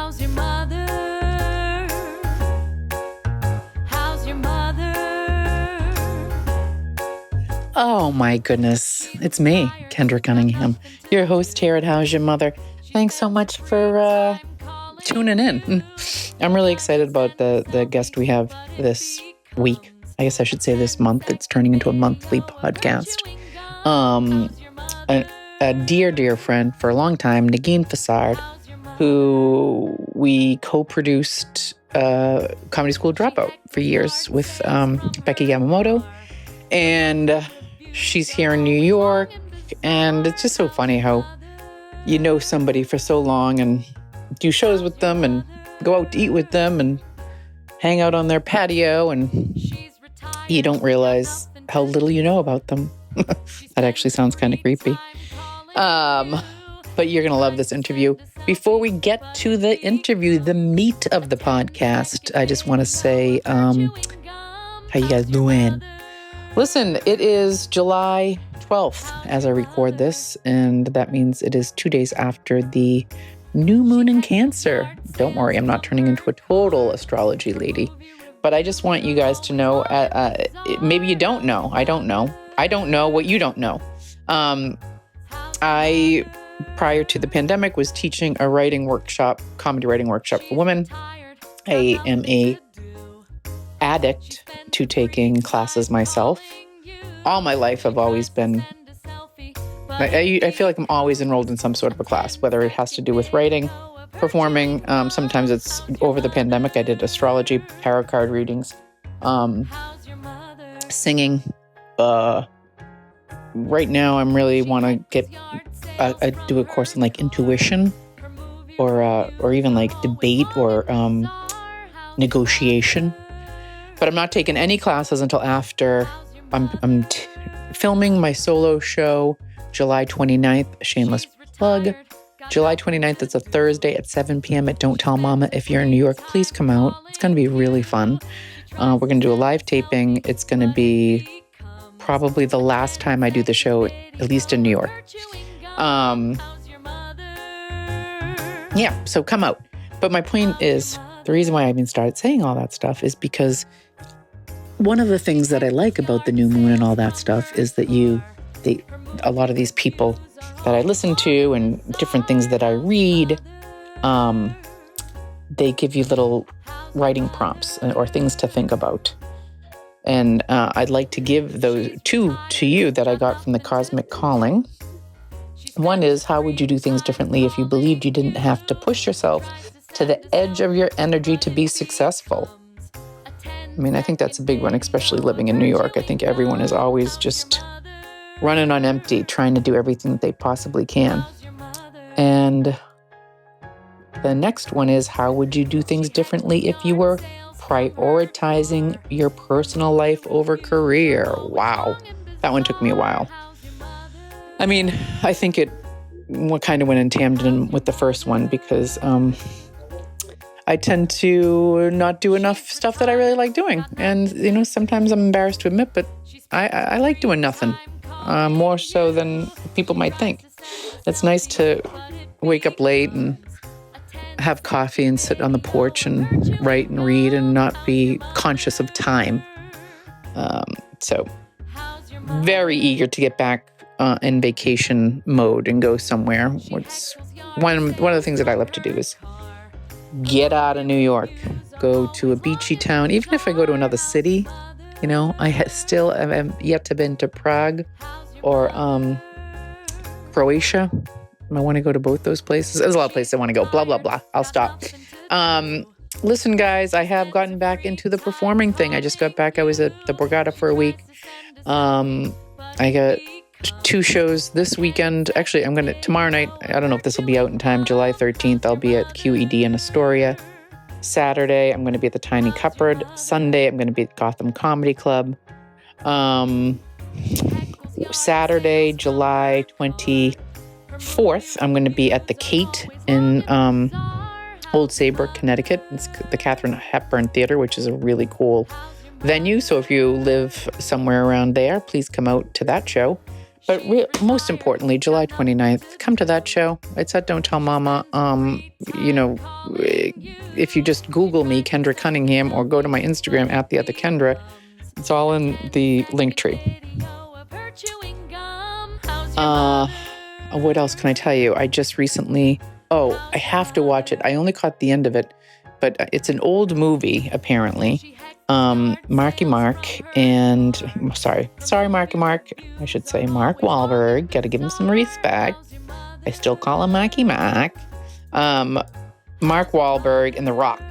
How's your mother? How's your mother? Oh my goodness. It's me, Kendra Cunningham, your host here at How's Your Mother. Thanks so much for tuning in. I'm really excited about the guest we have this week. I guess I should say this month. It's turning into a monthly podcast. A dear friend for a long time, Negin Farsad, who we co-produced Comedy School Dropout for years with Becky Yamamoto. And she's here in New York. And it's just so funny how you know somebody for so long and do shows with them and go out to eat with them and hang out on their patio, and you don't realize how little you know about them. That actually sounds kind of creepy. But you're going to love this interview. Before we get to the interview, the meat of the podcast, I just want to say, how you guys doing? Listen, it is July 12th as I record this, and that means it is 2 days after the new moon in Cancer. Don't worry, I'm not turning into a total astrology lady, but I just want you guys to know, maybe you don't know. I don't know. I don't know what you don't know. I, prior to the pandemic, was teaching a comedy writing workshop for women. I am a addict to taking classes myself. All my life, I've always been, I feel like I'm always enrolled in some sort of a class, whether it has to do with writing, performing. Sometimes it's over the pandemic. I did astrology, tarot card readings, singing. Right now, I'm really want to do a course in like intuition, or even like debate or negotiation. But I'm not taking any classes until after I'm filming my solo show, July 29th, shameless plug. July 29th, it's a Thursday at 7 p.m. at Don't Tell Mama. If you're in New York, please come out. It's going to be really fun. We're going to do a live taping. It's going to be probably the last time I do the show, at least in New York. Yeah, so come out. But my point is, the reason why I even started saying all that stuff is because one of the things that I like about the new moon and all that stuff is that a lot of these people that I listen to and different things that I read, they give you little writing prompts or things to think about. And I'd like to give those two to you that I got from the Cosmic Calling. One is, how would you do things differently if you believed you didn't have to push yourself to the edge of your energy to be successful? I mean, I think that's a big one, especially living in New York. I think everyone is always just running on empty, trying to do everything that they possibly can. And the next one is, how would you do things differently if you were prioritizing your personal life over career? Wow. That one took me a while. I mean, I think it kind of went in tandem with the first one because I tend to not do enough stuff that I really like doing. And, sometimes I'm embarrassed to admit, but I like doing nothing, more so than people might think. It's nice to wake up late and have coffee and sit on the porch and write and read and not be conscious of time. So very eager to get back in vacation mode and go somewhere. It's one of the things that I love to do is get out of New York, go to a beachy town. Even if I go to another city, I still have yet to been to Prague or Croatia. I want to go to both those places. There's a lot of places I want to go. Blah, blah, blah. I'll stop. Listen, guys, I have gotten back into the performing thing. I just got back. I was at the Borgata for a week. I got 2 shows this weekend. Actually, tomorrow night, I don't know if this will be out in time, July 13th, I'll be at QED in Astoria. Saturday, I'm going to be at the Tiny Cupboard. Sunday, I'm going to be at Gotham Comedy Club. Saturday, July 24th, I'm going to be at the Kate in Old Saybrook, Connecticut. It's the Katharine Hepburn Theater, which is a really cool venue. So if you live somewhere around there, please come out to that show. But most importantly, July 29th, come to that show. It's at Don't Tell Mama. If you just Google me, Kendra Cunningham, or go to my Instagram at the other Kendra, it's all in the link tree. What else can I tell you? I just recently, I have to watch it. I only caught the end of it, but it's an old movie, apparently. Marky Mark and, sorry, Marky Mark. I should say Mark Wahlberg. Got to give him some respect. I still call him Marky Mark. Mark Wahlberg and The Rock.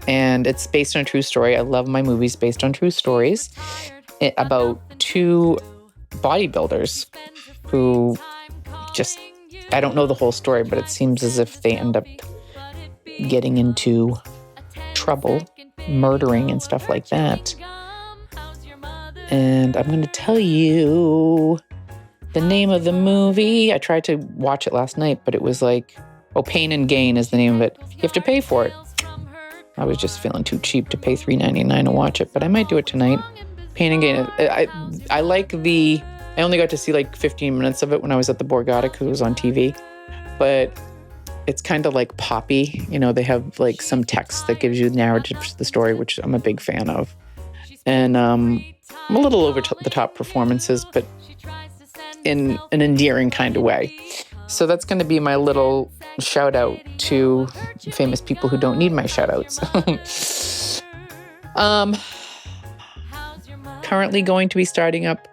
And it's based on a true story. I love my movies based on true stories. About two bodybuilders who I don't know the whole story, but it seems as if they end up getting into trouble, murdering and stuff like that. And I'm going to tell you the name of the movie. I tried to watch it last night, but it was like, Pain and Gain is the name of it. You have to pay for it. I was just feeling too cheap to pay $3.99 to watch it, but I might do it tonight. Pain and Gain. I like I only got to see like 15 minutes of it when I was at the Borgata because it was on TV, but it's kind of like poppy. They have like some text that gives you the narrative to the story, which I'm a big fan of. And a little over the top performances, but in an endearing kind of way. So that's going to be my little shout out to famous people who don't need my shout outs. Currently going to be starting up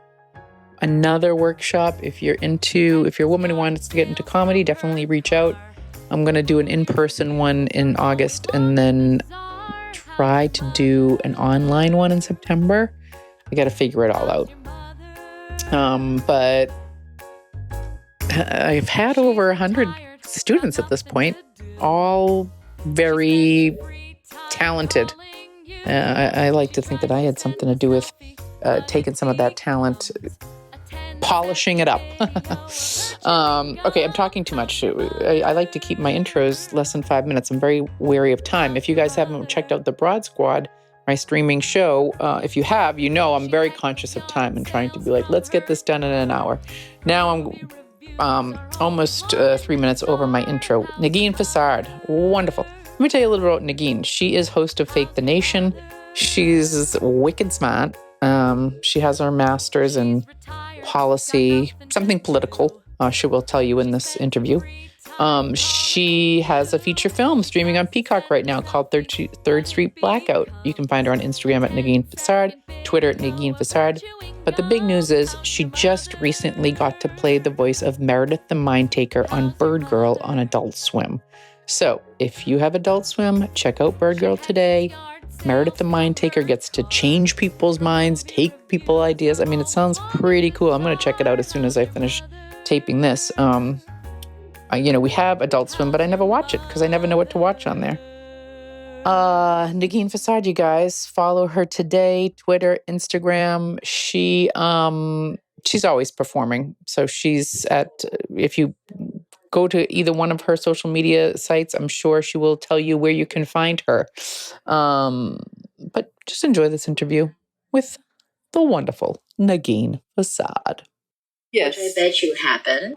another workshop. If you're a woman who wants to get into comedy, definitely reach out. I'm going to do an in-person one in August and then try to do an online one in September. I got to figure it all out. But I've had over 100 students at this point, all very talented. I like to think that I had something to do with taking some of that talent, polishing it up. Okay, I'm talking too much. I like to keep my intros less than 5 minutes. I'm very wary of time. If you guys haven't checked out the Broad Squad, my streaming show, if you have, I'm very conscious of time and trying to be like, let's get this done in an hour. Now I'm almost 3 minutes over my intro. Negin Farsad, wonderful. Let me tell you a little bit about Negin. She is host of Fake the Nation. She's wicked smart. She has her master's in policy, something political. She will tell you in this interview. She has a feature film streaming on Peacock right now called Third Street Blackout. You can find her on Instagram at Negin Farsad, Twitter at Negin Farsad. But the big news is she just recently got to play the voice of Meredith the Mind Taker on Bird Girl on Adult Swim. So if you have Adult Swim, check out Bird Girl today. Meredith the Mind Taker gets to change people's minds, take people ideas. I mean, it sounds pretty cool. I'm going to check it out as soon as I finish taping this. We have Adult Swim, but I never watch it because I never know what to watch on there. Negin Farsad, you guys, follow her today, Twitter, Instagram. She's always performing. So if you go to either one of her social media sites, I'm sure she will tell you where you can find her. But just enjoy this interview with the wonderful Negin Farsad. Yes. Which I bet you happened.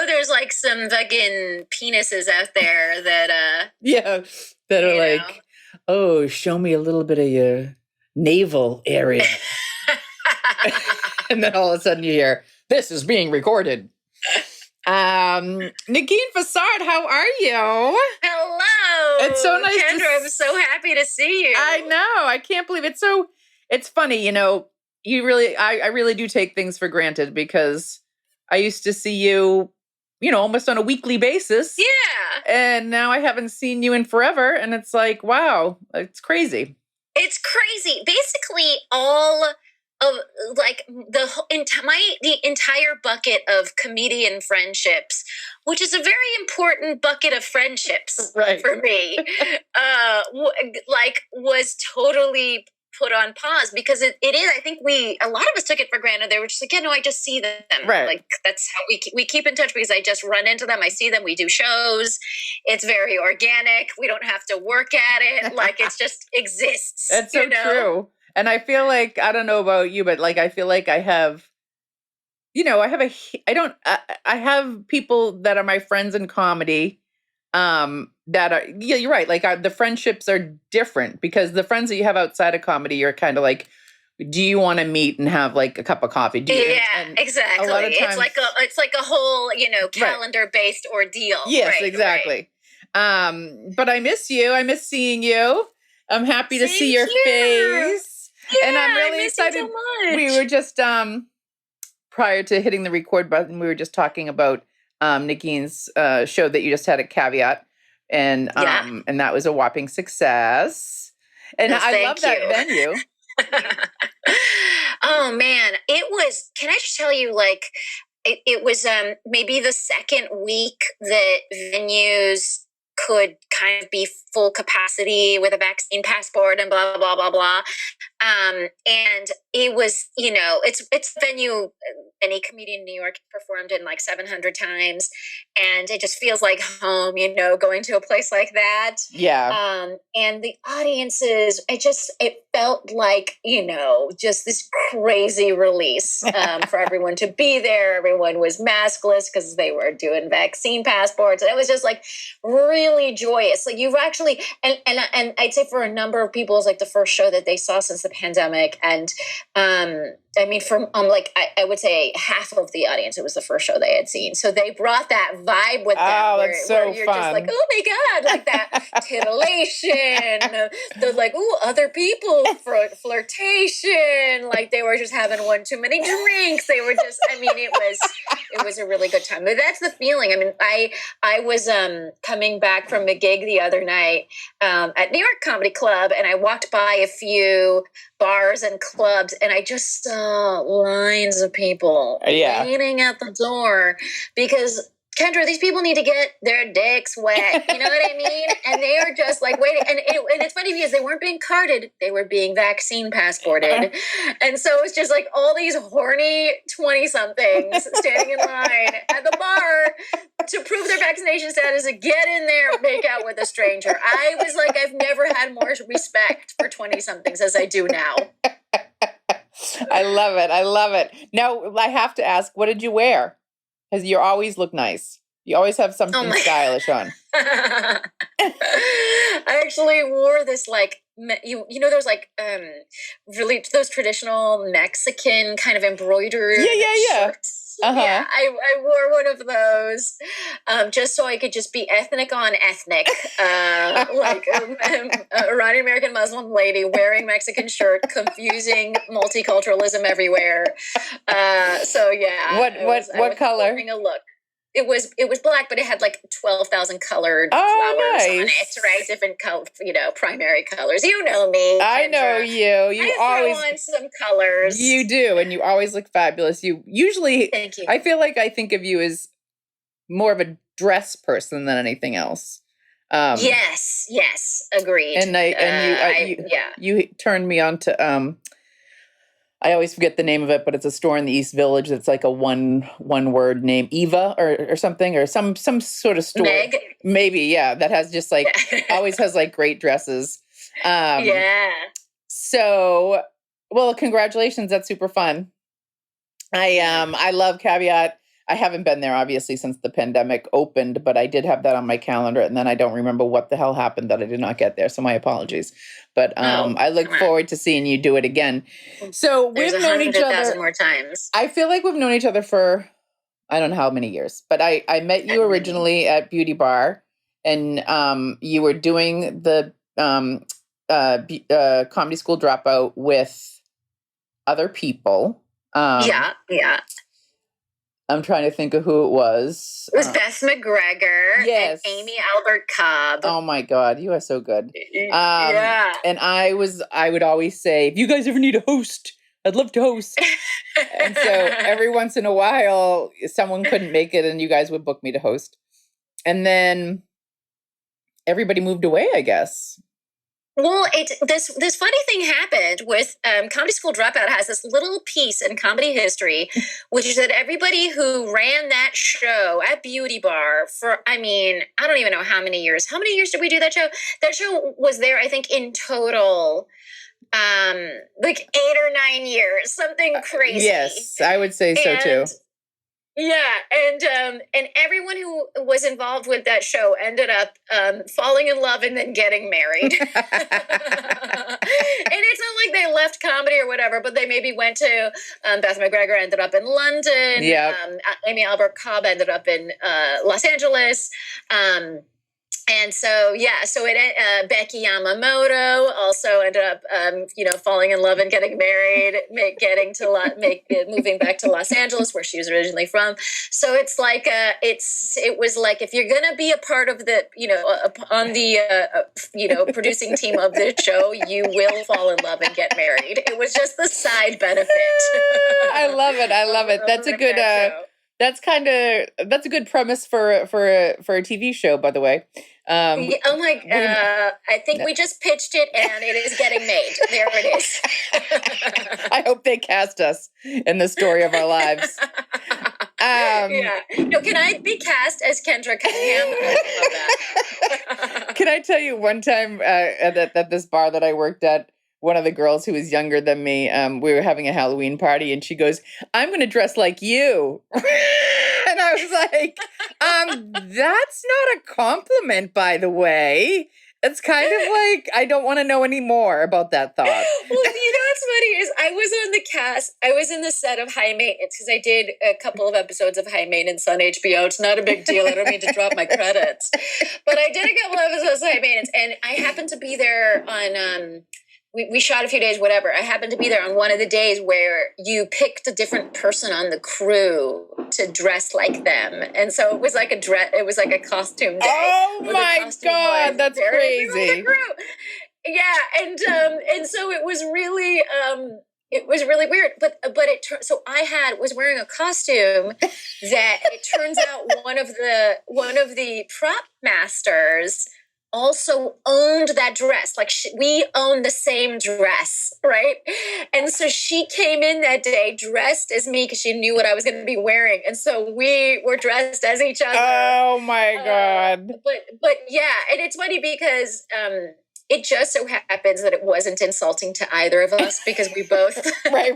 There's like some fucking penises out there that that are like, oh, show me a little bit of your navel area. And then all of a sudden you hear, this is being recorded. Negin Farsad, how are you? Hello. It's so nice Kendra, I'm so happy to see you. I know. I can't believe it. It's funny, I really do take things for granted because I used to see you, almost on a weekly basis. Yeah. And now I haven't seen you in forever. And it's like, wow, it's crazy. It's crazy. Basically, all of like the entire bucket of comedian friendships, which is a very important bucket of friendships for me, was totally put on pause because it is. I think a lot of us took it for granted. They were just like, I just see them. Right. Like that's how we keep in touch because I just run into them. I see them. We do shows. It's very organic. We don't have to work at it. Like it just exists. That's so true. And I feel like, I don't know about you, but like, I feel like I have I have people that are my friends in comedy, that are, yeah, you're right. Like the friendships are different because the friends that you have outside of comedy, you're kind of like, do you want to meet and have like a cup of coffee? And exactly. A lot of times, it's like a whole, calendar based ordeal. Yes, right, exactly. Right. But I miss you. I miss seeing you. I'm happy to see your face. Yeah, and I'm really excited. So much. We were just prior to hitting the record button, we were just talking about Negin's show that you just had at Caveat, and that was a whopping success. And I love that venue. Oh man, it was. Can I just tell you, like, it was maybe the second week that venues could kind of be full capacity with a vaccine passport and blah blah blah blah blah. And it was, it's a venue any comedian in New York performed in like 700 times, and it just feels like home, going to a place like that. Yeah. And the audiences, it felt like, just this crazy release for everyone to be there. Everyone was maskless because they were doing vaccine passports. And it was just like really joyous. Like you've actually, and I'd say for a number of people, it's like the first show that they saw since the pandemic. And I mean, from I would say half of the audience, it was the first show they had seen. So they brought that vibe with them. Oh, that's so where you're fun. Just like, oh my God, like that titillation, the like, ooh, other people, flirtation. Like they were just having one too many drinks. They were just, I mean, it was a really good time. But that's the feeling. I mean, I was coming back from a gig the other night at New York Comedy Club, and I walked by a few bars and clubs, and I just saw lines of people waiting at the door because, Kendra, these people need to get their dicks wet. You know what I mean? And they are just like waiting. And it's funny because they weren't being carded. They were being vaccine passported. And so it's just like all these horny 20-somethings standing in line at the bar to prove their vaccination status and get in there, make out with a stranger. I was like, I've never had more respect for 20-somethings as I do now. I love it. I love it. Now, I have to ask, what did you wear? Because you always look nice. You always have something stylish on. I actually wore this like those like really those traditional Mexican kind of embroidered shirts. Yeah, I wore one of those just so I could just be ethnic on ethnic, like Iranian American Muslim lady wearing Mexican shirt, confusing multiculturalism everywhere. So yeah, what color? A look. It was black, but it had like 12,000 colored flowers on it, right? Different primary colors. You know me, Kendra. I know you. You always throw on some colors. You do, and you always look fabulous. You usually, thank you. I feel like I think of you as more of a dress person than anything else. Yes, agreed. And you turned me on to I always forget the name of it, but it's a store in the East Village that's like a one word name, Eva or something, or some sort of store. Meg? Maybe, yeah. That has just like always has like great dresses. So, well, congratulations. That's super fun. I love Caveat. I haven't been there obviously since the pandemic opened, but I did have that on my calendar, and then I don't remember what the hell happened that I did not get there. So my apologies. But I look forward to seeing you do it again. So we've known each other more times. I feel like we've known each other for I don't know how many years, but I met you originally at Beauty Bar, and you were doing the comedy school dropout with other people. Yeah. I'm trying to think of who it was. It was Beth McGregor and Amy Albert Cobb. Oh my God, you are so good. And I would always say, if you guys ever need a host, I'd love to host. And so every once in a while, someone couldn't make it and you guys would book me to host. And then everybody moved away, I guess. Well, this funny thing happened with Comedy School Dropout has this little piece in comedy history, which is that everybody who ran that show at Beauty Bar for, I don't even know how many years. How many years did we do that show? That show was there, I think, in total like 8 or 9 years, something crazy. Yes, I would say so too. Yeah, and everyone who was involved with that show ended up falling in love and then getting married. And it's not like they left comedy or whatever, but they maybe went to Beth McGregor ended up in London. Yep. Amy Albert Cobb ended up in Los Angeles. And so, so Becky Yamamoto also ended up, falling in love and getting married, moving back to Los Angeles, where she was originally from. So it's like, it was like, if you're going to be a part of the, on the, producing team of the show, you will fall in love and get married. It was just the side benefit. I love it. I love it. That's a good, that's a good premise for a TV show, by the way. I think we just pitched it and it is getting made. There it is. I hope they cast us in the story of our lives. No, can I be cast as Kendra Cunningham? I love that. Can I tell you one time at this bar that I worked at, one of the girls who was younger than me, we were having a Halloween party, and she goes, "I'm going to dress like you." And I was like, that's not a compliment, by the way. It's kind of like, I don't want to know any more about that thought. Well, what's funny is I was on the cast. I was in the set of High Maintenance because I did a couple of episodes of High Maintenance on HBO. It's not a big deal. I don't mean to drop my credits. But I did a couple of episodes of High Maintenance, and I happened to be there on... We shot a few days, whatever. I happened to be there on one of the days where you picked a different person on the crew to dress like them. And so it was like it was like a costume day. Oh my God, that's crazy. Yeah, and so it was really weird. But so I was wearing a costume that it turns out one of the prop masters also owned that dress. Like we owned the same dress, right? And so she came in that day dressed as me because she knew what I was going to be wearing. And so we were dressed as each other. Oh my God. But yeah, and it's funny because it just so happens that it wasn't insulting to either of us because we both... Right.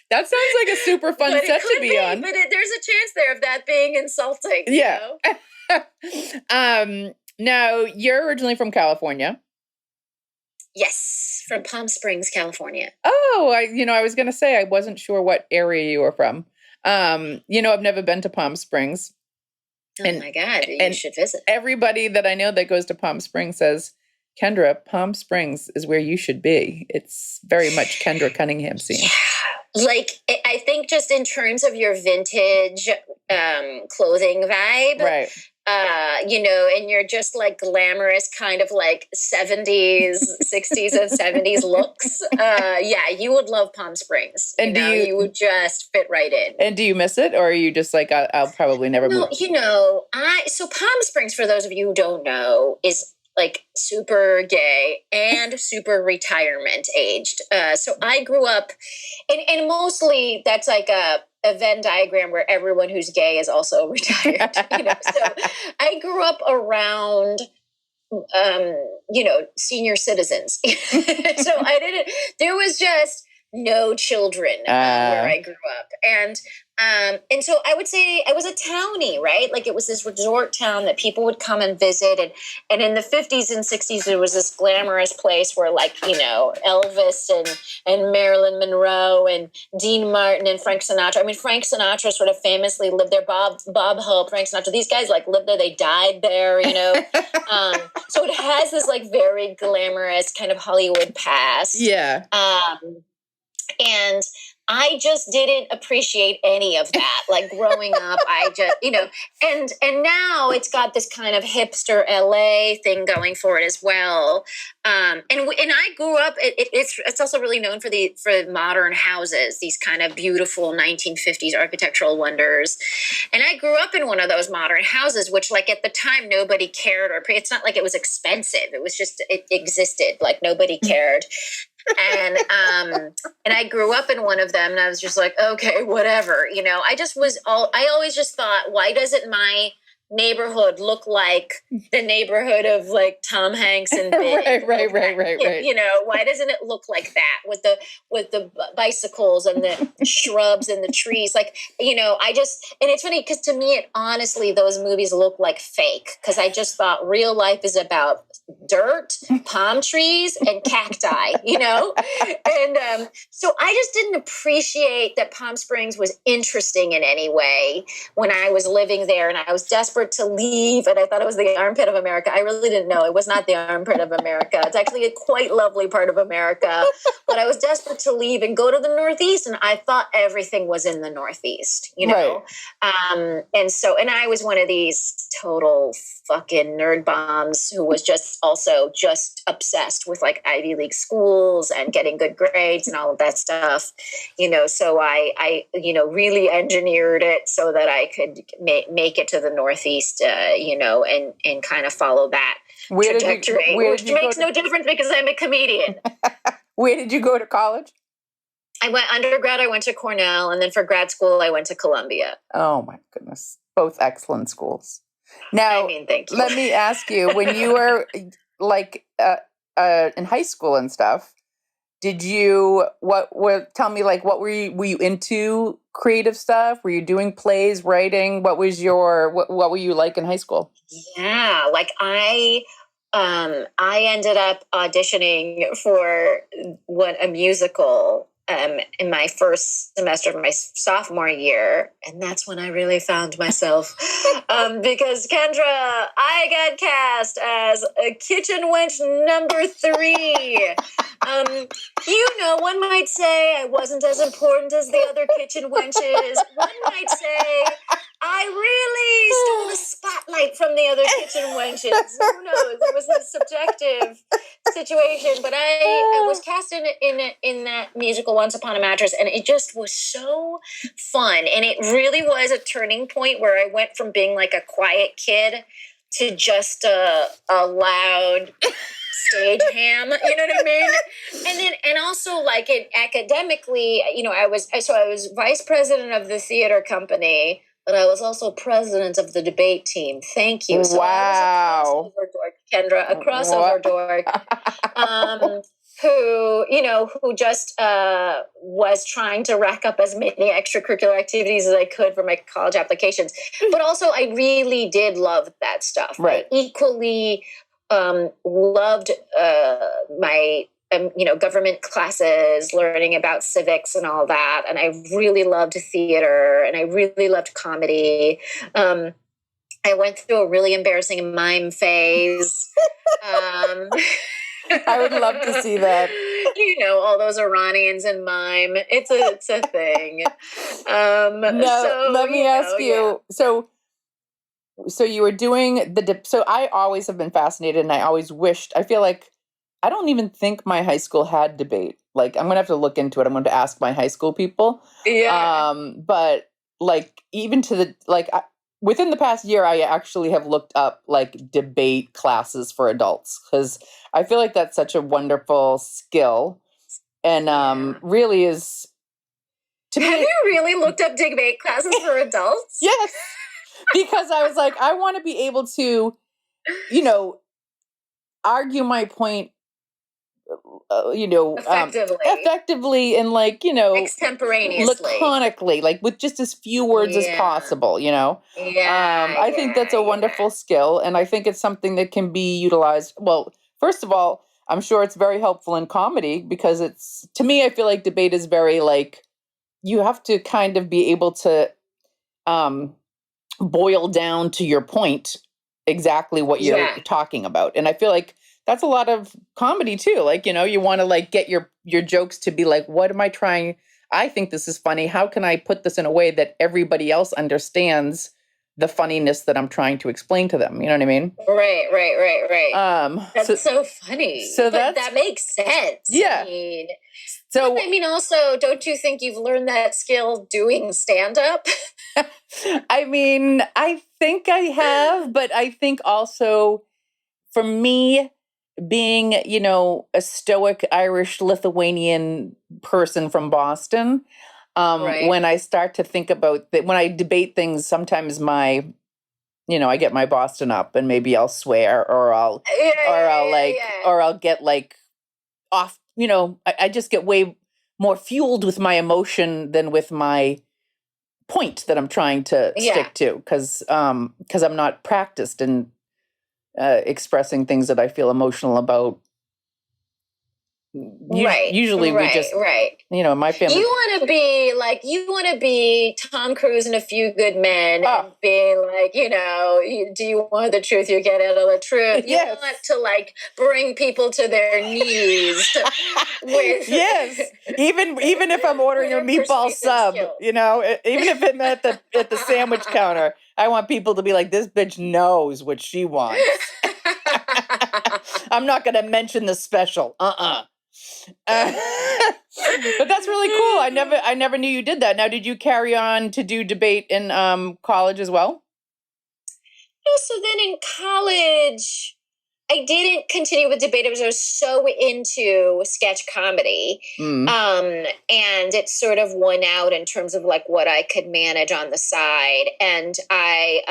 That sounds like a super fun set to be on. But there's a chance there of that being insulting. Yeah. You know? Now, you're originally from California. Yes, from Palm Springs, California. Oh, I was going to say I wasn't sure what area you were from. I've never been to Palm Springs. Oh my God, you should visit. Everybody that I know that goes to Palm Springs says, Kendra, Palm Springs is where you should be. It's very much Kendra Cunningham scene. Yeah. Like, I think just in terms of your vintage clothing vibe. Right. And you're just like glamorous kind of like 60s and 70s looks. You would love Palm Springs. And you would just fit right in. And do you miss it? Or are you just like, I'll probably never move? So Palm Springs, for those of you who don't know, is like super gay and super retirement aged. So I grew up and mostly that's like a Venn diagram where everyone who's gay is also retired. So I grew up around, senior citizens. So there was just no children where I grew up. And so I would say I was a townie, right? Like it was this resort town that people would come and visit. And in the 50s and 60s, there was this glamorous place where like, Elvis and Marilyn Monroe and Dean Martin and Frank Sinatra. I mean, Frank Sinatra sort of famously lived there. Bob Hope, Frank Sinatra, these guys like lived there. They died there, So it has this like very glamorous kind of Hollywood past. Yeah. And I just didn't appreciate any of that. Like growing up, I just, and now it's got this kind of hipster LA thing going for it as well. And I grew up, it's also really known for modern houses, these kind of beautiful 1950s architectural wonders. And I grew up in one of those modern houses, which like at the time, nobody cared it's not like it was expensive. It was just, it existed. Like nobody cared. And I grew up in one of them and I was just like, okay, whatever, I always just thought, why doesn't my neighborhood look like the neighborhood of like Tom Hanks and Big? Right. You know, why doesn't it look like that with the bicycles and the shrubs and the trees? Like, you know, and it's funny because to me, honestly, those movies look like fake, because I just thought real life is about dirt, palm trees, and cacti, you know? And so I just didn't appreciate that Palm Springs was interesting in any way when I was living there, and I was desperate to leave, and I thought it was the armpit of America. I really didn't know it was not the armpit of America. It's actually a quite lovely part of America, but I was desperate to leave and go to the Northeast, and I thought everything was in the Northeast, you know? Right. And I was one of these total fucking nerd bombs who was just obsessed with like Ivy League schools and getting good grades and all of that stuff, you know. So I you know, really engineered it so that I could make it to the Northeast, you know, and kind of follow that trajectory, which makes no difference because I'm a comedian. Where did you go to college? I went undergrad, I went to Cornell, and then for grad school, I went to Columbia. Oh my goodness. Both excellent schools. Now, I mean, thank you. Let me ask you, when you were like in high school and stuff, did you, tell me, like, what were you into creative stuff? Were you doing plays, writing? What were you like in high school? Yeah, like I ended up auditioning for a musical in my first semester of my sophomore year, and that's when I really found myself. Because Kendra, I got cast as a kitchen wench number 3. You know, one might say I wasn't as important as the other kitchen wenches. One might say I really stole the spotlight from the other kitchen wenches. Who knows? It was a subjective situation, but I was cast in that musical Once Upon a Mattress, and it just was so fun. And it really was a turning point where I went from being like a quiet kid to just a loud stage ham, you know what I mean? And also like academically, you know, I was vice president of the theater company, but I was also president of the debate team. Thank you. So I was a crossover dork, Kendra, a crossover dork, who just was trying to rack up as many extracurricular activities as I could for my college applications. But also I really did love that stuff. Right. I equally loved my government classes, learning about civics and all that. And I really loved theater, and I really loved comedy. I went through a really embarrassing mime phase. I would love to see that. You know, all those Iranians in mime. It's a thing. Let me ask you. Yeah. So you were doing so I always have been fascinated, and I always wished, I feel like, I don't even think my high school had debate. Like, I'm going to have to look into it. I'm going to ask my high school people. Yeah. But like, even to within the past year, I actually have looked up like debate classes for adults, because I feel like that's such a wonderful skill, and really is. Have you really looked up debate classes for adults? Yes, because I was like, I want to be able to, you know, argue my point, effectively and, like, you know, extemporaneously, laconically, like with just as few words as possible, you know? I think that's a wonderful skill, and I think it's something that can be utilized. Well, first of all, I'm sure it's very helpful in comedy, because to me, I feel like debate is very, like, you have to kind of be able to boil down to your point exactly what you're talking about. And I feel like that's a lot of comedy too. Like, you know, you want to like get your jokes to be like, what am I trying? I think this is funny. How can I put this in a way that everybody else understands the funniness that I'm trying to explain to them? You know what I mean? Right. That's so funny. So that makes sense. Yeah. I mean, also, don't you think you've learned that skill doing stand-up? I mean, I think I have, but I think also for me, being, you know, a stoic Irish Lithuanian person from Boston, when I start to think about that, when I debate things, sometimes my I get my Boston up and maybe I'll swear or I'll get like off, I just get way more fueled with my emotion than with my point that I'm trying to stick to because I'm not practiced in expressing things that I feel emotional about. Usually we just, in my family. You want to be Tom Cruise in A Few Good Men and be like, do you want the truth? You get out of the truth. You want to like bring people to their knees with. Yes. Even if I'm ordering a meatball sub, even if I'm at the sandwich counter, I want people to be like, this bitch knows what she wants. I'm not going to mention the special. But that's really cool. I never knew you did that. Now, did you carry on to do debate in college as well? Yeah, so then in college, I didn't continue with debate because I was so into sketch comedy. And it sort of won out in terms of like what I could manage on the side. And I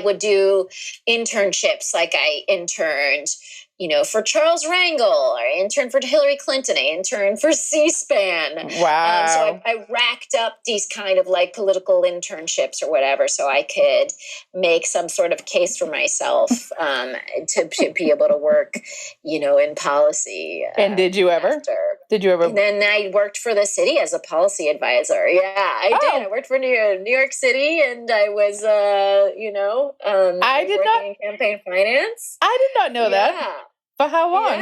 would do internships. Like I interned, for Charles Rangel, or I interned for Hillary Clinton, I interned for C-SPAN. Wow. So I racked up these kind of like political internships or whatever, so I could make some sort of case for myself to be able to work, in policy. And did you ever? And then I worked for the city as a policy advisor. Yeah, I did. I worked for New York City, and I was, I did not in campaign finance. I did not know that. For how long?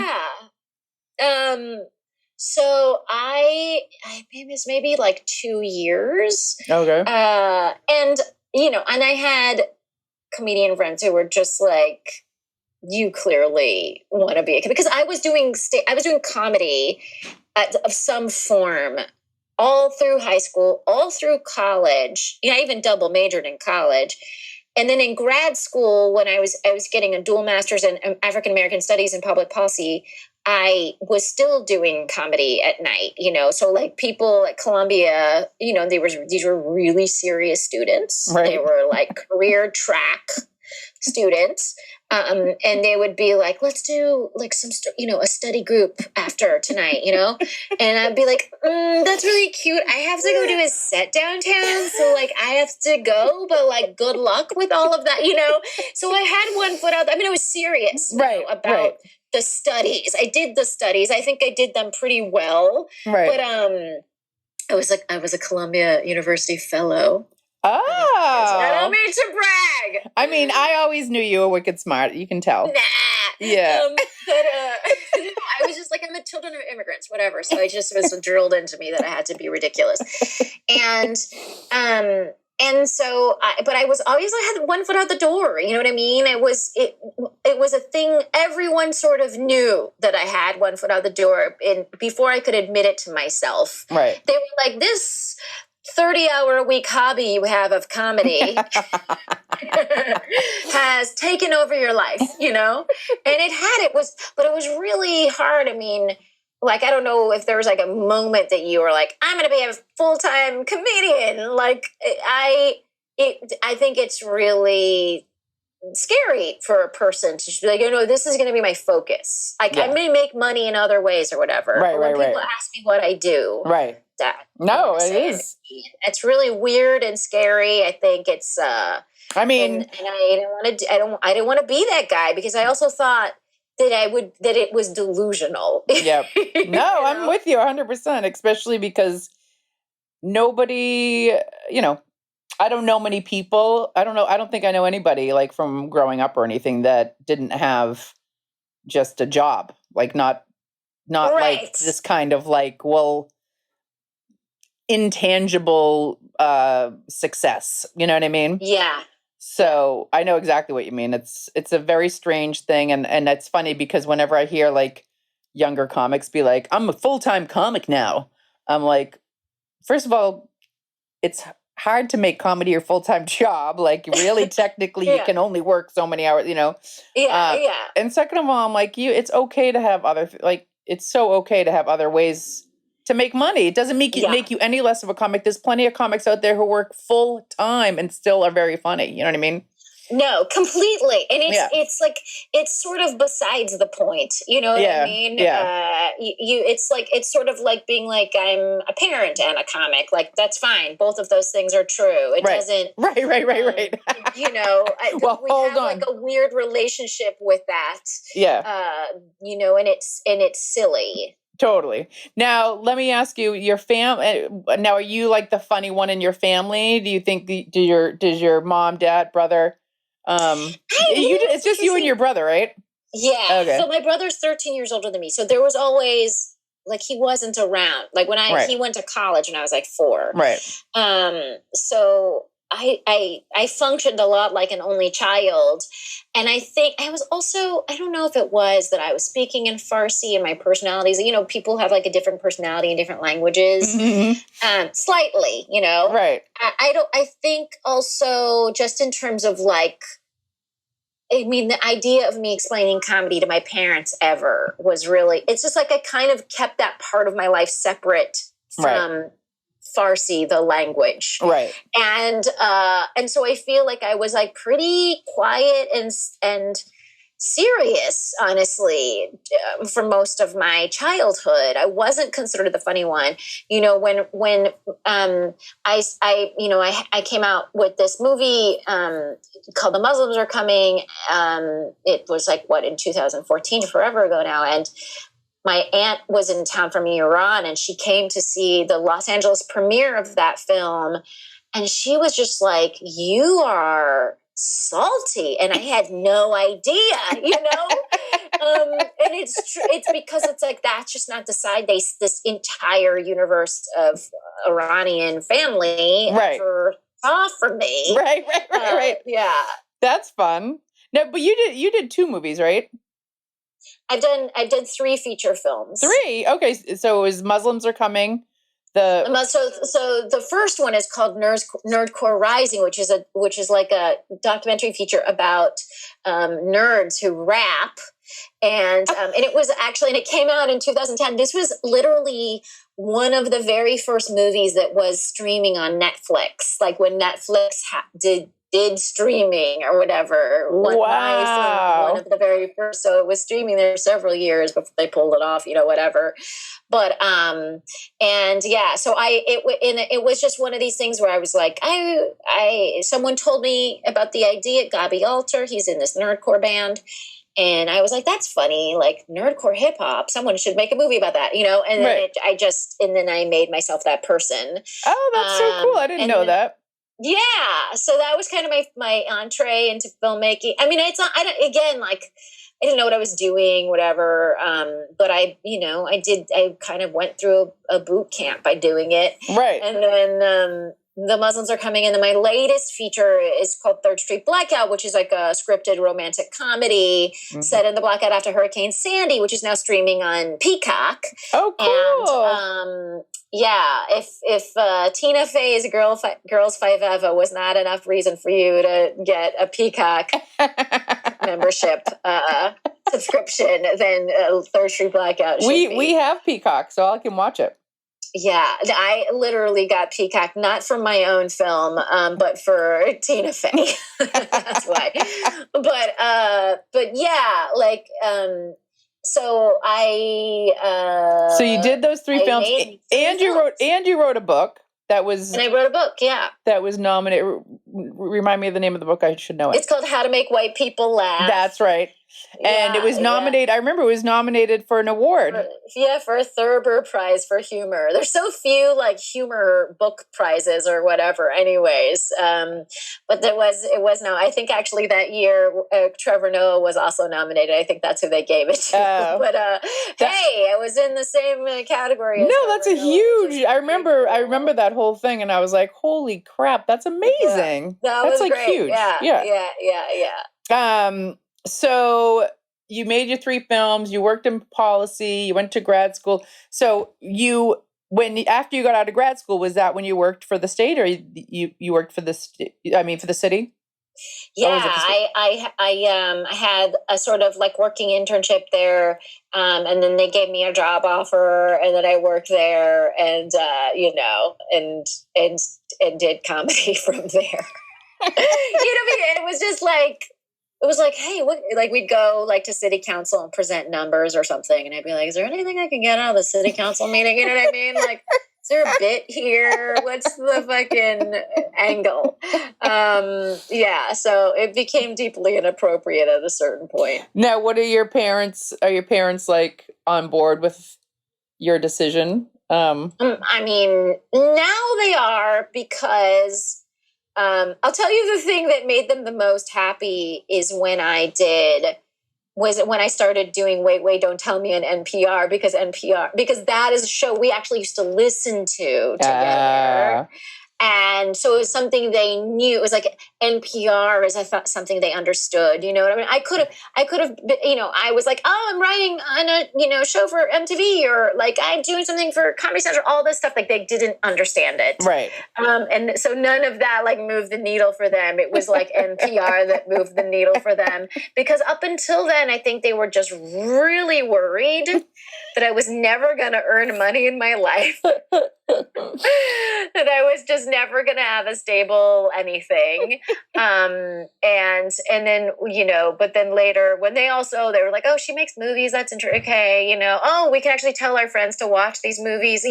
Yeah. So I it was maybe like 2 years. Okay. And I had comedian friends who were just like, you clearly want to be a, because I was doing comedy of some form all through high school, all through college. I even double majored in college. And then in grad school, when I was getting a dual master's in African American Studies and Public Policy, I was still doing comedy at night, So like people at Columbia, these were really serious students. Right. They were like career track students. And they would be like, let's do like some, a study group after tonight, and I'd be like, that's really cute. I have to go do a set downtown. So like, I have to go, but like, good luck with all of that, So I had one foot out. I mean, I was serious about the studies. I did the studies. I think I did them pretty well. Right. But I was a Columbia University fellow. Oh. I don't mean to brag. I mean, I always knew you were wicked smart. You can tell. Nah. Yeah. I was just like, I'm the children of immigrants, whatever. So it just was drilled into me that I had to be ridiculous. And so, but I was always, I had one foot out the door. You know what I mean? It was a thing. Everyone sort of knew that I had one foot out the door before I could admit it to myself. Right. They were like, this 30-hour-a-week hobby you have of comedy has taken over your life, and it was really hard. I mean, like, I don't know if there was like a moment that you were like, I'm going to be a full-time comedian. Like I think it's really scary for a person to just be like, this is going to be my focus. Like I may make money in other ways or whatever. Right, but when people ask me what I do, right. No, it is. It's really weird and scary. I think it's. I mean, and I didn't want to. I didn't want to be that guy because I also thought that it was delusional. Yep. No, I'm with you 100%. Especially because nobody, I don't know many people. I don't think I know anybody like from growing up or anything that didn't have just a job. Like not right. Like this kind of like, intangible success. You know what I mean? Yeah. So I know exactly what you mean. It's a very strange thing. And it's funny because whenever I hear like younger comics be like, I'm a full-time comic now. I'm like, first of all, it's hard to make comedy your full-time job. Like really technically you can only work so many hours, Yeah. And second of all, I'm like, it's okay to have it's so okay to have other ways to make money. It doesn't make you any less of a comic. There's plenty of comics out there who work full time and still are very funny. You know what I mean? No, completely. And Yeah. it's like, it's sort of besides the point. You know what I Yeah, mean? yeah. It's sort of like being like, I'm a parent and a comic. Like, that's fine. Both of those things are true. It Right. doesn't, Right. you know, Well, we hold have on. like a weird relationship with that. Yeah. You know, and it's silly. Totally. Now, let me ask you, your now, are you like the funny one in your family? Do you think, does your mom, dad, brother, it's just you and your brother, right? Yeah. Okay. So my brother's 13 years older than me. So there was always, like, he wasn't around. Like, when Right. he went to college when I was like 4. Right. So I functioned a lot like an only child. And I think I was also, I don't know if it was that I was speaking in Farsi and my personalities, you know, people have like a different personality in different languages, slightly, you know, Right. I think also just in terms of like, I mean, the idea of me explaining comedy to my parents ever was really, it's just like I kind of kept that part of my life separate from Farsi, the language. Right. And so I feel like I was like pretty quiet and serious, honestly, for most of my childhood. I wasn't considered the funny one. You know, when I came out with this movie called The Muslims Are Coming. It was like, in 2014, forever ago now. And my aunt was in town from Iran, and she came to see the Los Angeles premiere of that film. And she was just like, "You are salty," and I had no idea, you know. And it's because it's like, that's just not the side this entire universe of Iranian family ever saw from me. Right. Yeah, that's fun. No, but you did 2 movies, right? I did 3 feature films. 3. Okay, so it was Muslims Are Coming. So the first one is called Nerdcore Rising, which is like a documentary feature about nerds who rap, and it was actually, and it came out in 2010. This was literally one of the very first movies that was streaming on Netflix, like when Netflix did streaming or whatever. Wow. One of the very first. So it was streaming there several years before they pulled it off, you know, whatever. But, and yeah, so it was just one of these things where I was like, someone told me about the idea, Gabi Alter, he's in this nerdcore band. And I was like, that's funny, like nerdcore hip hop. Someone should make a movie about that, you know? And then then I made myself that person. Oh, that's so cool. I didn't know that. Yeah. So that was kind of my entree into filmmaking. I mean, I didn't know what I was doing, whatever. But I kind of went through a boot camp by doing it. Right. And then, The Muslims Are Coming in. And my latest feature is called Third Street Blackout, which is like a scripted romantic comedy set in the blackout after Hurricane Sandy, which is now streaming on Peacock. Oh, And, cool. yeah, if Tina Fey's Girls Five Eva was not enough reason for you to get a Peacock membership subscription, then Third Street Blackout should be. We have Peacock, so I can watch it. Yeah, I literally got Peacock, not for my own film, but for Tina Fey. That's why. But yeah, like, so I. So you did those 3 films, and you wrote a book that was. And I wrote a book, yeah. That was nominated. Remind me of the name of the book. I should know it. It's called How to Make White People Laugh. That's right. And it was nominated. I remember it was nominated for an award. For a Thurber Prize for humor. There's so few like humor book prizes or whatever. Anyways, but it was no. I think actually that year Trevor Noah was also nominated. I think that's who they gave it to. But hey, I was in the same category. No, that's a huge. I remember that whole thing, and I was like, "Holy crap, that's amazing!" Yeah. That's like great. huge. Yeah. So you made your 3 films, you worked in policy, you went to grad school. So after you got out of grad school, was that when you worked for the state, or you worked for the city? Yeah, I had a sort of like working internship there, and then they gave me a job offer, and then I worked there, and and did comedy from there. It was just like, it was like, hey, what, like we'd go like to city council and present numbers or something. And I'd be like, is there anything I can get out of the city council meeting? You know what I mean? Like, is there a bit here? What's the fucking angle? Yeah. So it became deeply inappropriate at a certain point. Now, what are your parents like on board with your decision? I mean, now they are, because I'll tell you the thing that made them the most happy is when I started doing Wait, Don't Tell Me on NPR, because that is a show we actually used to listen to together. And so it was something they knew. It was like NPR is, I thought, something they understood. You know what I mean? I could have, I was like, oh, I'm writing on a, show for MTV, or like I'm doing something for Comedy Central, all this stuff. Like they didn't understand it. Right. And so none of that like moved the needle for them. It was like NPR that moved the needle for them, because up until then, I think they were just really worried that I was never going to earn money in my life. That I was just never going to have a stable anything. And then, but then later when they were like, oh, she makes movies. That's interesting. Okay. Oh, we can actually tell our friends to watch these movies,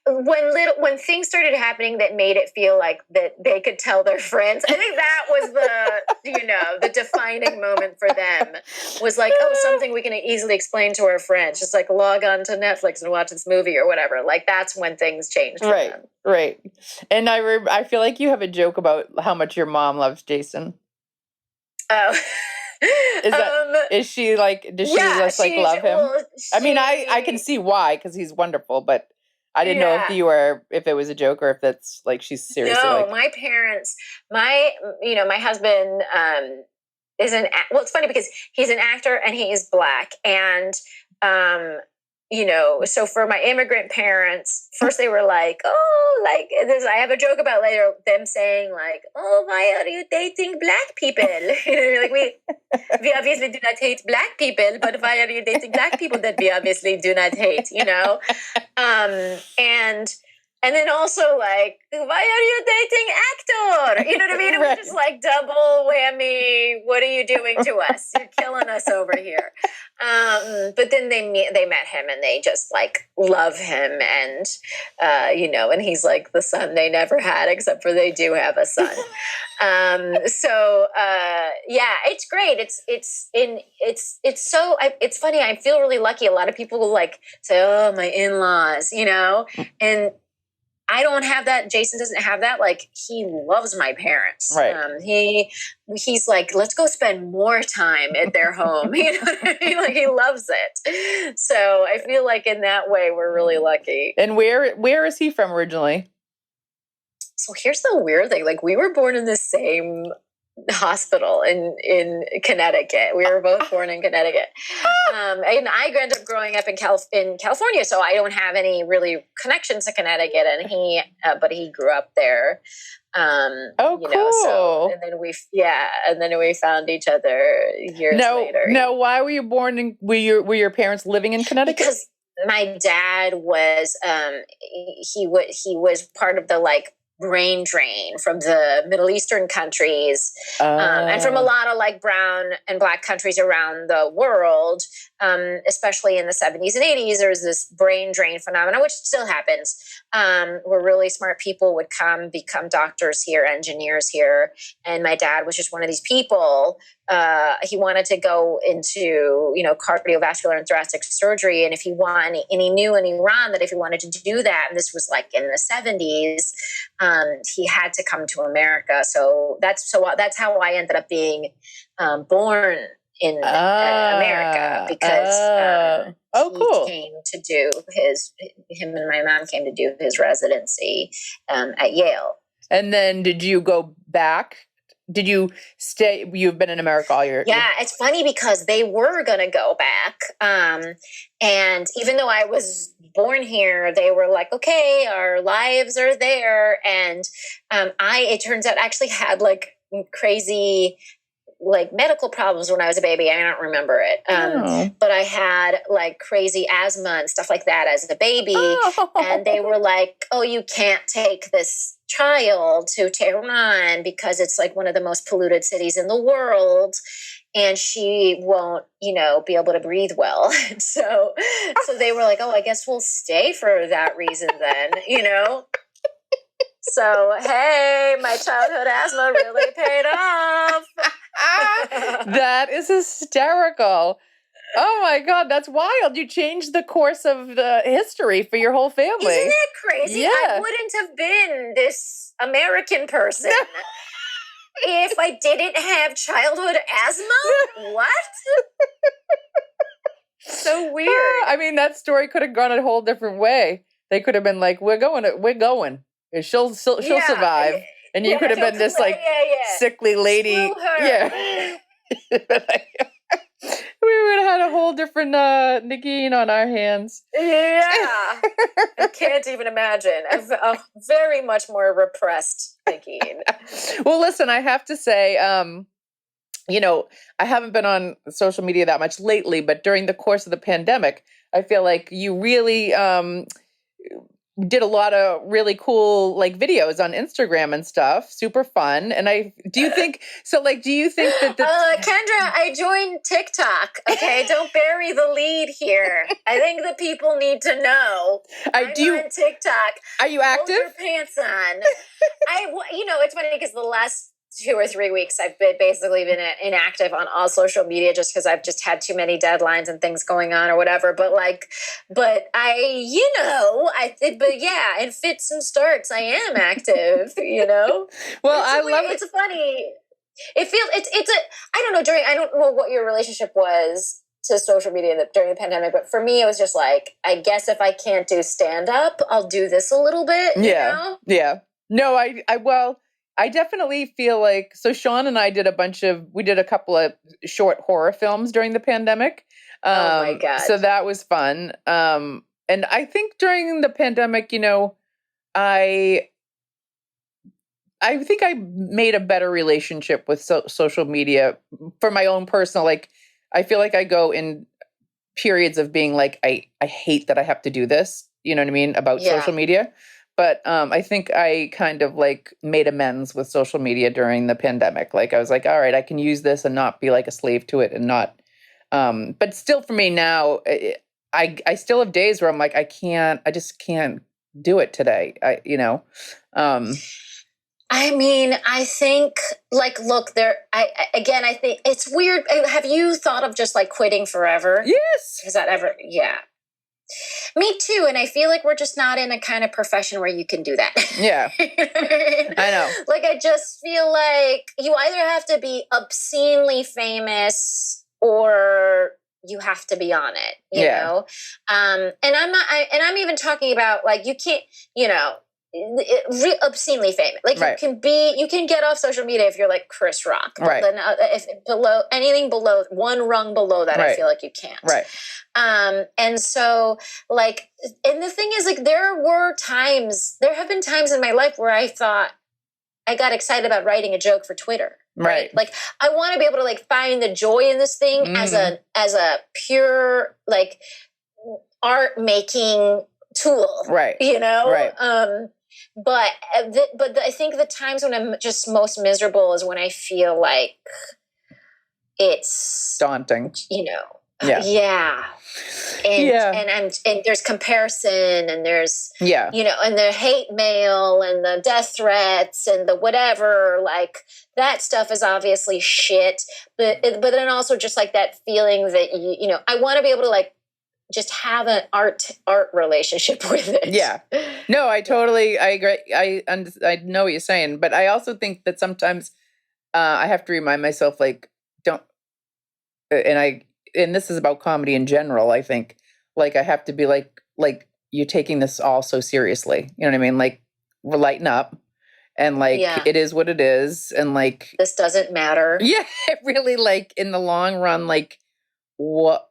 when things started happening that made it feel like that they could tell their friends. I think that was the defining moment for them, was like, oh, something we can easily explain to our friends, just like log on to Netflix and watch this movie or whatever. Like that's when things changed. Right. For them. Right. And I feel like you have a joke about how much your mom loves Jason. Oh. Is she like, does she just like love him? Well, I mean, I can see why, because he's wonderful, but I didn't know if it was a joke or if that's like she's seriously. No, my parents, my husband is it's funny because he's an actor and he is Black, and so for my immigrant parents, first they were like, oh, like this. I have a joke about later them saying like, oh, why are you dating Black people? Like we obviously do not hate Black people, but why are you dating Black people that we obviously do not hate? And then also like, why are you dating actor? You know what I mean? It was just like double whammy. What are you doing to us? You're killing us over here. But then they met him and they just like love him, and and he's like the son they never had, except for they do have a son. It's great. It's funny. I feel really lucky. A lot of people will like say, oh, my in-laws, and I don't have that. Jason doesn't have that. Like, he loves my parents. Right. He's like, let's go spend more time at their home. You know what I mean? Like, he loves it. So I feel like in that way, we're really lucky. And where is he from originally? So here's the weird thing. Like, we were born in the same hospital in Connecticut. We were both born in Connecticut. And I ended up growing up in California, so I don't have any really connections to Connecticut, and but he grew up there. Cool. And then we found each other years later. No, why were you born were your parents living in Connecticut? Because my dad was he was part of the like brain drain from the Middle Eastern countries, and from a lot of like brown and Black countries around the world, especially in the 70s and 80s. There was this brain drain phenomenon, which still happens, where really smart people would become doctors here, engineers here. And my dad was just one of these people. He wanted to go into, cardiovascular and thoracic surgery. And he knew in Iran that if he wanted to do that, and this was like in the 70s, he had to come to America. So that's how I ended up being born in America, because cool. Him and my mom came to do his residency at Yale. And then did you go back? Did you stay? You've been in America all your... Yeah, it's funny because they were going to go back. And even though I was born here, they were like, okay, our lives are there. And it turns out I actually had like crazy like medical problems when I was a baby. I don't remember it. But I had like crazy asthma and stuff like that as a baby. And they were like, oh, you can't take this child to Tehran because it's like one of the most polluted cities in the world. And she won't, be able to breathe well. so they were like, oh, I guess we'll stay for that reason then, So, hey, my childhood asthma really paid off. That is hysterical. Oh my God, that's wild. You changed the course of the history for your whole family. Isn't that crazy? Yeah. I wouldn't have been this American person if I didn't have childhood asthma. What? So weird. I mean, that story could have gone a whole different way. They could have been like, we're going. She'll survive. And you could have been this like sickly lady. Yeah. We would have had a whole different Negin on our hands. Yeah. I can't even imagine. A very much more repressed Negin. Well, listen, I have to say, I haven't been on social media that much lately, but during the course of the pandemic, I feel like you really did a lot of really cool like videos on Instagram and stuff. Super fun. And do you think that Kendra, I joined TikTok. Okay. Don't bury the lead here. I think the people need to know. I'm on TikTok. Are you active? Hold your pants on. It's funny because the last 2 or 3 weeks I've basically been inactive on all social media just because I've just had too many deadlines and things going on or whatever. But in fits and starts, I am active, Well, it's It's funny. It feels, I don't know what your relationship was to social media during the pandemic, but for me, it was just like, I guess if I can't do stand up, I'll do this a little bit, Yeah. No, I definitely feel like, so Sean and I did a couple of short horror films during the pandemic. Oh my God. So that was fun. And I think during the pandemic, I think I made a better relationship with social media for my own personal, like, I feel like I go in periods of being like, I hate that I have to do this, you know what I mean, about social media. But I think I kind of like made amends with social media during the pandemic. Like I was like, all right, I can use this and not be like a slave to it and not. But still for me now, I still have days where I'm like, I just can't do it today. I think I think it's weird. Have you thought of just like quitting forever? Yes. Is that ever? Yeah. Me too. And I feel like we're just not in a kind of profession where you can do that. Yeah. I know. Like, I just feel like you either have to be obscenely famous or you have to be on it, you know? And I'm even talking about like, you can't, obscenely famous. Like you can get off social media if you're like Chris Rock. But then if anything below one rung below that, I feel like you can't. Right. And so like, and the thing is like, there have been times in my life where I thought I got excited about writing a joke for Twitter. Right. Like I want to be able to like find the joy in this thing as a pure like art making tool. Right. Right. But I think the times when I'm just most miserable is when I feel like it's daunting, Yeah. And there's comparison and there's, and the hate mail and the death threats and the whatever, like that stuff is obviously shit. But then also just like that feeling that, I want to be able to like, just have an art relationship with it. Yeah. No, I agree. I know what you're saying, but I also think that sometimes I have to remind myself, like, and this is about comedy in general. I think like I have to be like you're taking this all so seriously. You know what I mean? Like we're lighten up and like, it is what it is. And like, this doesn't matter. Yeah. Really like in the long run, like, what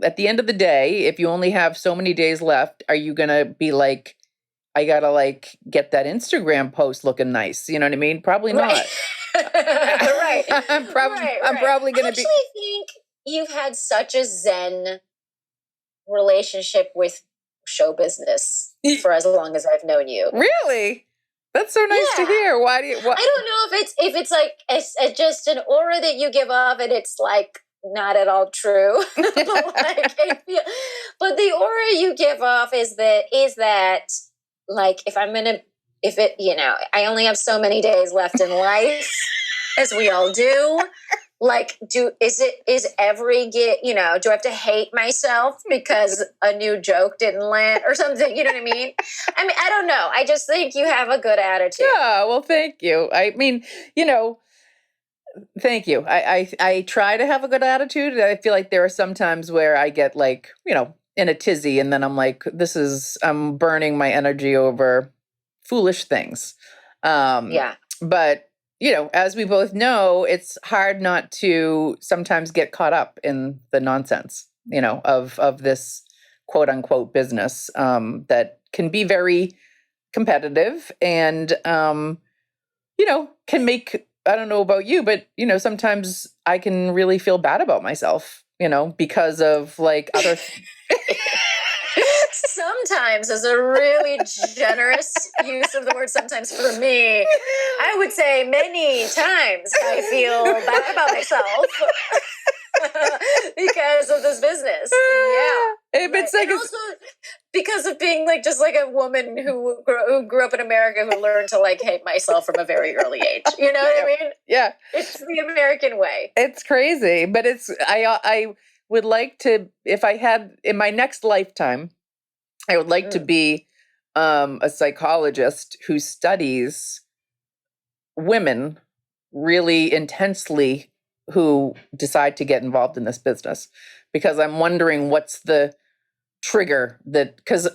at the end of the day, if you only have so many days left, are you gonna be like, I gotta like get that Instagram post looking nice? You know what I mean? Probably not. Right. Right. I'm Right. probably going I to be. actually think you've had such a zen relationship with show business for as long as I've known you. Really? That's so nice to Yeah. hear. Why do you? What? I don't know if it's like a just an aura that you give off, and it's like not at all true. But the aura you give off is that like if it I only have so many days left in life, as we all do. Like, is every do I have to hate myself because a new joke didn't land or something? You know what I mean? I don't know. I just think you have a good attitude. Yeah. Well, thank you. I mean, thank you. I try to have a good attitude. I feel like there are some times where I get like, in a tizzy, and then I'm like, I'm burning my energy over foolish things. Yeah. But as we both know, it's hard not to sometimes get caught up in the nonsense, of this quote unquote business, that can be very competitive and, can make, I don't know about you, but, sometimes I can really feel bad about myself, because of like other. Sometimes is a really generous use of the word sometimes for me. I would say many times I feel bad about myself because of this business. Yeah. It's like, and also because of being like just like a woman who grew up in America who learned to like hate myself from a very early age. You know what I mean? Yeah. It's the American way. It's crazy, but I would like to, if I had in my next lifetime, I would like to be a psychologist who studies women really intensely who decide to get involved in this business, because I'm wondering what's the trigger because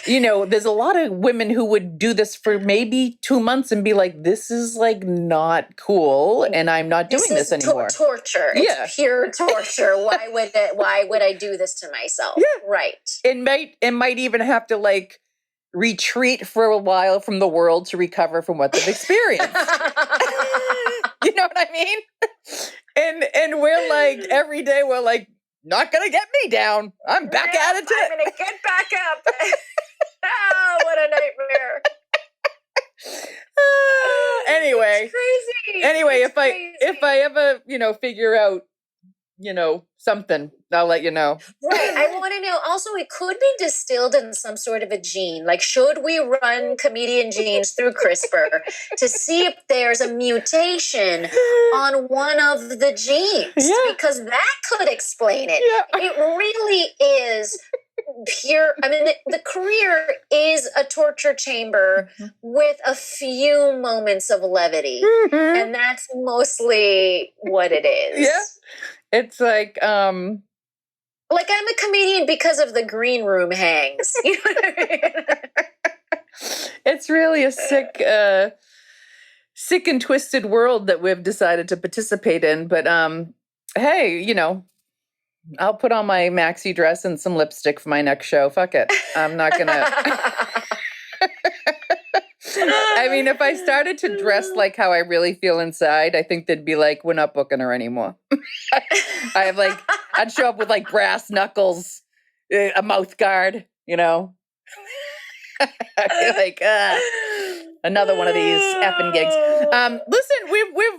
there's a lot of women who would do this for maybe 2 months and be like, this is like not cool and I'm not doing this anymore. Torture. Yeah. It's pure torture. Why would I do this to myself? Yeah. Right. It might even have to like retreat for a while from the world to recover from what they've experienced. You know what I mean? And we're like, every day we're like, not gonna get me down. I'm back at it. I'm gonna get back up. Oh, what a nightmare. Anyway. It's crazy. Anyway, it's if I ever, figure out, something, I'll let you know. Right. I want to know also, it could be distilled in some sort of a gene. Like, should we run comedian genes through CRISPR to see if there's a mutation on one of the genes? Yeah. Because that could explain it. Yeah. It really is pure. I mean, the career is a torture chamber with a few moments of levity. And that's mostly what it is. Yeah. It's like, I'm a comedian because of the green room hangs. You know what I mean? It's really a sick and twisted world that we've decided to participate in. But hey, I'll put on my maxi dress and some lipstick for my next show. Fuck it. I'm not gonna. I mean, if I started to dress like how I really feel inside, I think they'd be like, we're not booking her anymore. I'd show up with like brass knuckles, a mouth guard, I'd be like, another one of these effing gigs. Listen,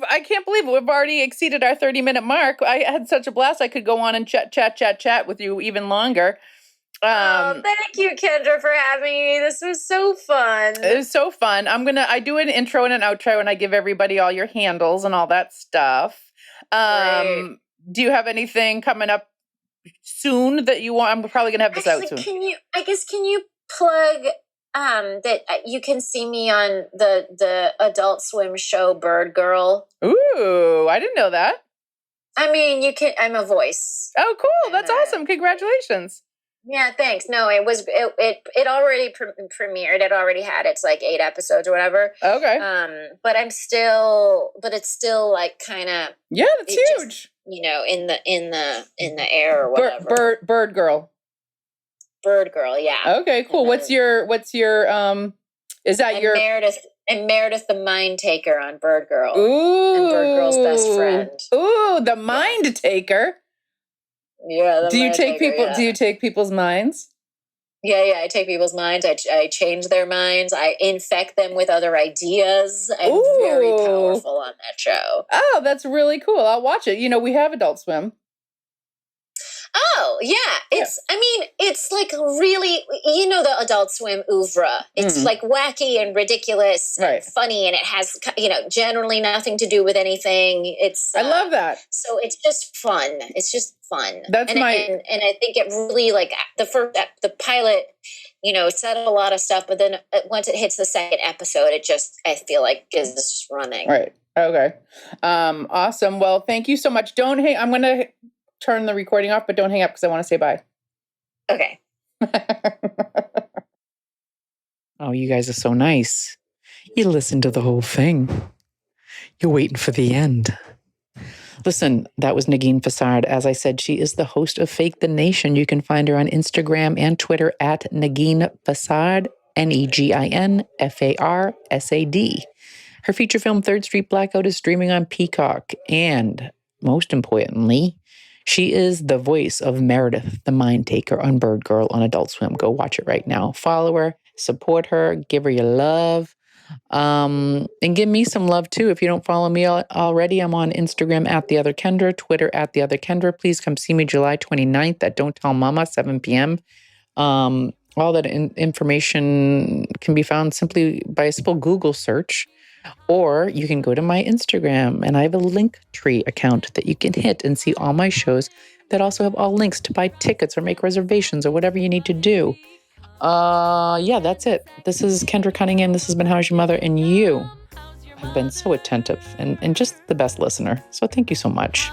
I can't believe it. We've already exceeded our 30-minute mark. I had such a blast. I could go on and chat with you even longer. Thank you, Kendra, for having me. This was so fun. It was so fun. I do an intro and an outro, and I give everybody all your handles and all that stuff. Great. Do you have anything coming up soon that you want? I'm probably gonna have this out soon. Can you plug that you can see me on the Adult Swim show Bird Girl? Ooh, I didn't know that. I mean, you can. I'm a voice. Oh, cool! That's awesome. Congratulations. Yeah, thanks. No, it already premiered. It already had its like 8 episodes or whatever. Okay. But it's still like kind of. Yeah, that's huge. Just, in the air or whatever. Bird Girl. Bird Girl, yeah. Okay, cool. What's your is that I'm your Meredith And Meredith the Mind Taker on Bird Girl. Ooh. And Bird Girl's best friend. Ooh, the mind taker. Yeah. Do you take people's minds? Yeah. I take people's minds. I change their minds. I infect them with other ideas. I'm very powerful on that show. Oh, that's really cool. I'll watch it. We have Adult Swim. Oh, yeah. It's like really, the Adult Swim oeuvre. It's like wacky and ridiculous and funny, and it has, generally nothing to do with anything. I love that. So it's just fun. It's just fun. And I think it really, like, the pilot, said a lot of stuff, but then once it hits the second episode, I feel like is just running. Right. Okay. Awesome. Well, thank you so much. Don't hang. I'm going to turn the recording off, but don't hang up because I want to say bye. Okay. Oh, you guys are so nice. You listened to the whole thing. You're waiting for the end. Listen, that was Negin Farsad. As I said, she is the host of Fake the Nation. You can find her on Instagram and Twitter at Negin Farsad, NEGIN FARSAD. Her feature film, Third Street Blackout, is streaming on Peacock. And most importantly, she is the voice of Meredith, the Mind Taker, on Bird Girl on Adult Swim. Go watch it right now. Follow her, support her, give her your love. And give me some love too. If you don't follow me already, I'm on Instagram at The Other Kendra, Twitter at The Other Kendra. Please come see me July 29th at Don't Tell Mama, 7 p.m. All that information can be found simply by a simple Google search. Or you can go to my Instagram, and I have a Linktree account that you can hit and see all my shows that also have all links to buy tickets or make reservations or whatever you need to do. Yeah, that's it. This is Kendra Cunningham. This has been How's Your Mother? And you have been so attentive and just the best listener. So thank you so much.